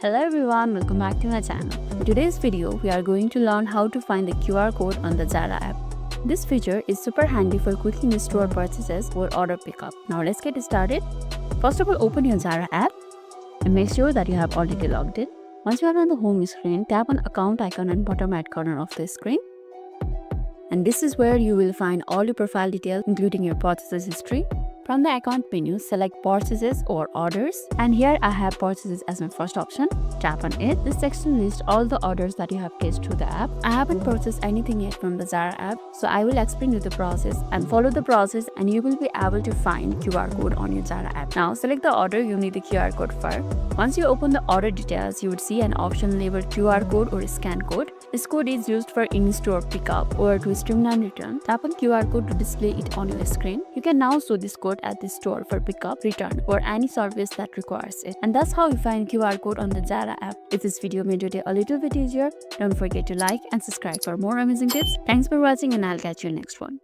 Hello everyone, welcome back to my channel. In today's video, we are going to learn how to find the QR code on the ZARA app. This feature is super handy for quick in-store purchases or order pickup. Now let's get started. First of all, open your ZARA app and make sure that you have already logged in. Once you are on the home screen, tap on account icon on bottom right corner of the screen. And this is where you will find all your profile details, including your purchases history. From the account menu, select purchases or orders, and here I have purchases as my first option. Tap on it. This section lists all the orders that you have placed through the app. I haven't purchased anything yet from the ZARA app, so I will explain you the process and follow the process, and you will be able to find QR code on your ZARA app. Now select the order you need the QR code for. Once you open the order details, you would see an option labeled QR code or scan code. This code is used for in-store pickup or to streamline return. Tap on QR code to display it on your screen. You can now show this code at the store for pickup, return, or any service that requires it. And that's how you find QR code on the ZARA app. If this video made your day a little bit easier, don't forget to like and subscribe for more amazing tips. Thanks for watching, and I'll catch you in the next one.